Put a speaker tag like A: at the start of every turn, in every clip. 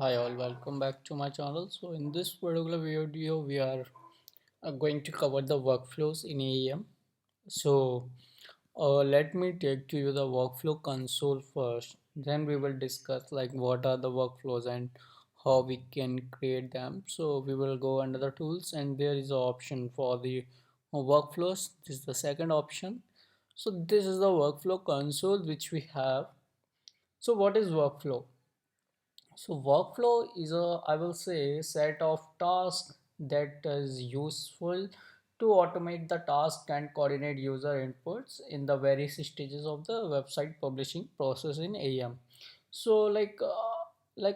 A: Hi all, welcome back to my channel. So in this particular video, we are going to cover the workflows in AEM. So let me take to you the workflow console first. Then we will discuss like what are the workflows and how we can create them. So we will go under the tools and there is an option for the workflows. This is the second option. So this is the workflow console which we have. So what is workflow? So workflow is I will say, set of tasks that is useful to automate the task and coordinate user inputs in the various stages of the website publishing process in AEM. So like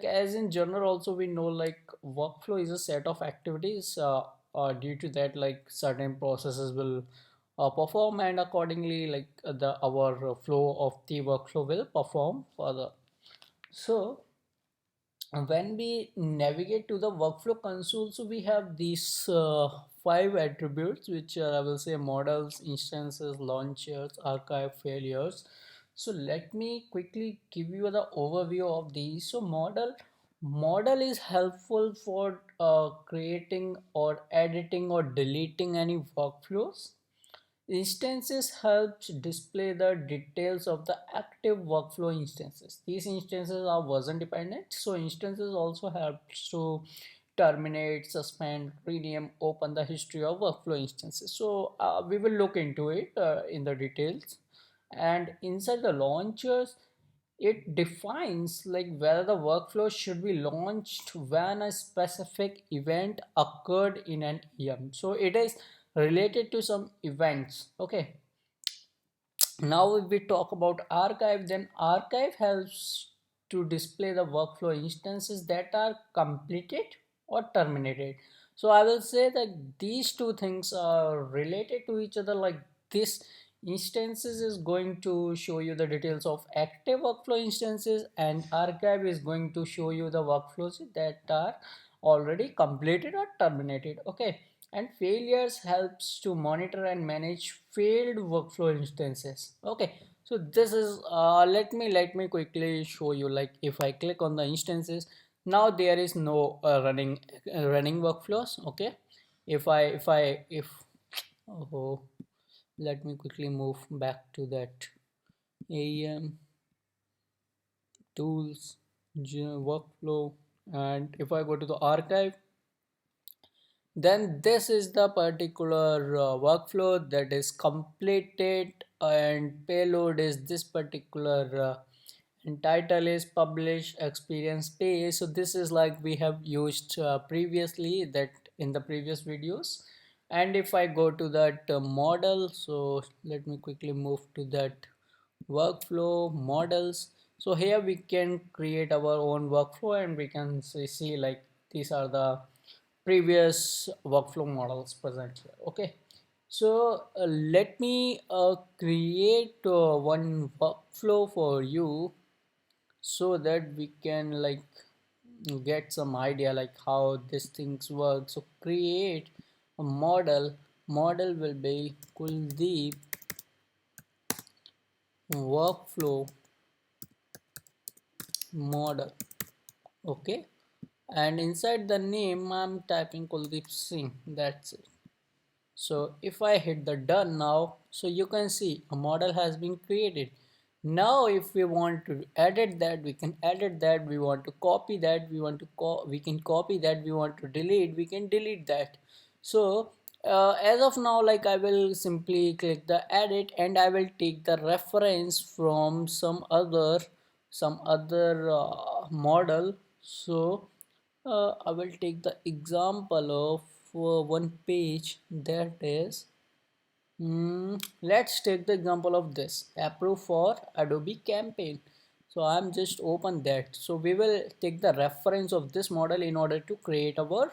A: as in general also we know like workflow is a set of activities due to that like certain processes will perform and accordingly like the our flow of the workflow will perform further. So when we navigate to the workflow console, so we have these five attributes which are I will say models, instances, launchers, archive, failures. So let me quickly give you the overview of these. So model is helpful for creating or editing or deleting any workflows. Instances helps display the details of the active workflow instances. These instances are version dependent, so instances also helps to terminate, suspend, rename, open the history of workflow instances. So we will look into it in the details. And inside the launchers, it defines like whether the workflow should be launched when a specific event occurred in an EM. So it is related to some events. Okay, now if we talk about archive, then archive helps to display the workflow instances that are completed or terminated. So I will say that these two things are related to each other. Like this instances is going to show you the details of active workflow instances and archive is going to show you the workflows that are already completed or terminated. Okay, and failures helps to monitor and manage failed workflow instances. Okay, so this is let me quickly show you. Like if I click on the instances, now there is no running workflows. Okay, if oh, let me quickly move back to that AEM tools workflow, and if I go to the archive, then this is the particular workflow that is completed and payload is this particular and title is publish experience page. So this is like we have used previously that in the previous videos. And if I go to that model, so let me quickly move to that workflow models. So here we can create our own workflow and we can see like these are the previous workflow models present here. Okay, so let me create one workflow for you so that we can like get some idea like how these things work. So create a model will be Kuldeep workflow model. Okay, and inside the name I'm typing Kuldeep Singh, that's it. So if I hit the done now, so you can see a model has been created. Now if we want to edit that, we can edit that. We want to copy that, we can copy that. We want to delete, we can delete that. So as of now, like I will simply click the edit and I will take the reference from some other model. So I will take the example of one page that is, let's take the example of this approve for Adobe campaign. So I'm just open that. So we will take the reference of this model in order to create our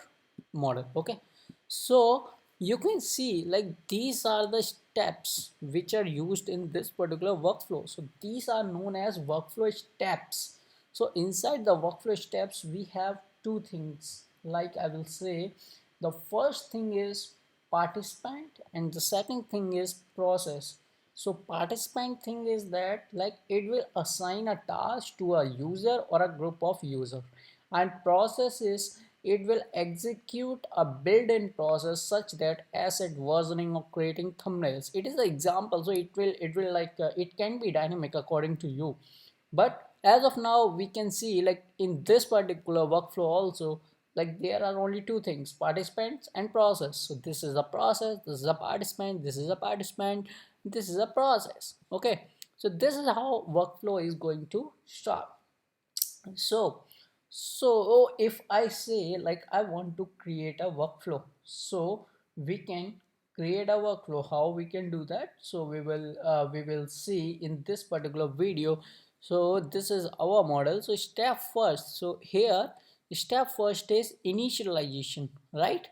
A: model. Okay, so you can see like these are the steps which are used in this particular workflow. So these are known as workflow steps. So inside the workflow steps we have two things, like I will say the first thing is participant and the second thing is process. So participant thing is that like it will assign a task to a user or a group of user, And process is it will execute a built-in process such that asset versioning or creating thumbnails. It is an example, so it will like it can be dynamic according to you. But as of now we can see like in this particular workflow also, like there are only two things, participants and process. So this is a process, this is a participant, this is a participant, this is a process. Okay, so this is how workflow is going to start. So if I say like I want to create a workflow, so we can create a workflow. How we can do that? So we will see in this particular video. So this is our model. So step first, so here step first is initialization, right?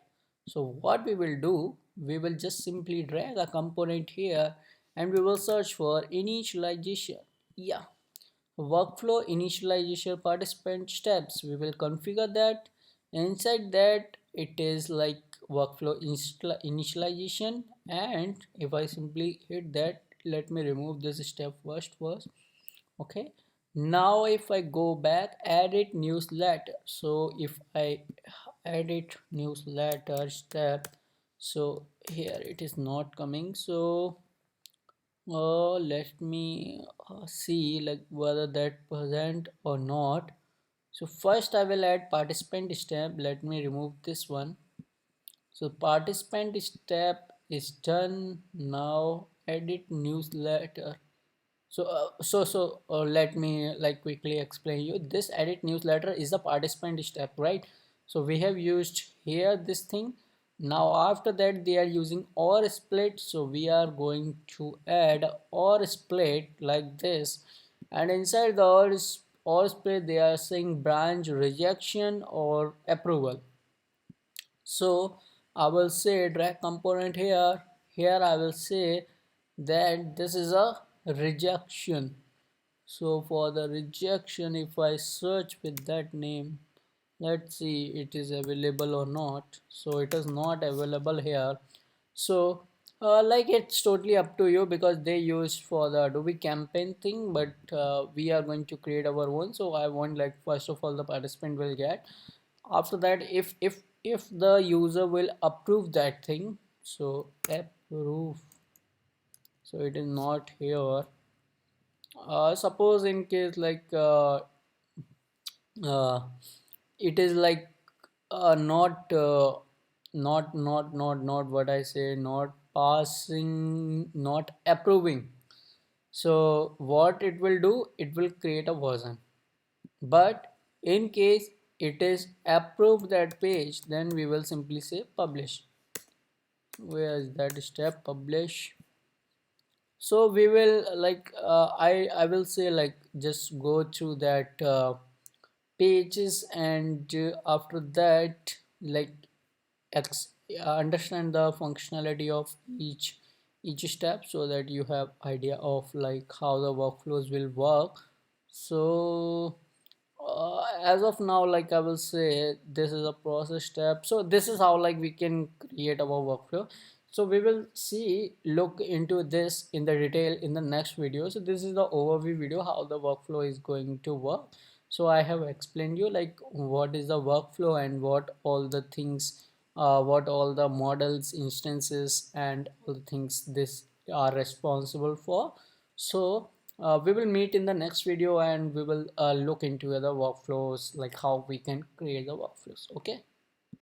A: So what we will do, we will just simply drag a component here and we will search for initialization. Yeah, workflow initialization participant steps, we will configure that. Inside that it is like workflow initialization, and if I simply hit that, let me remove this step first. Okay, now if I go back, edit newsletter, so if I edit newsletter step, so here it is not coming. So let me see like whether that present or not. So first I will add participant step. Let me remove this one. So participant step is done. Now edit newsletter. Let me like quickly explain you. This edit newsletter is the participant step, right? So we have used here this thing. Now after that they are using or split, so we are going to add or split like this. And inside the or split they are saying branch rejection or approval. So I will say drag component here. Here I will say that this is a rejection. So for the rejection, if I search with that name, let's see it is available or not. So it is not available here. So like it's totally up to you, because they use for the Adobe campaign thing, but we are going to create our own. So I want like first of all the participant will get. After that, if the user will approve that thing, so approve, so it is not here. Suppose in case like uh, it is like not what I say, not passing, not approving. So what it will do, it will create a version. But in case it is approved that page, then we will simply say publish. Where is that step? Publish. So we will like I will say like just go through that pages, and after that like understand the functionality of each step, so that you have idea of like how the workflows will work. So as of now, like I will say this is a process step. So this is how like we can create our workflow. So we will see look into this in the detail in the next video. So this is the overview video how the workflow is going to work. So I have explained you like what is the workflow and what all the things, what all the models, instances, and all the things this are responsible for. So we will meet in the next video, and we will look into other workflows, like how we can create the workflows. Okay.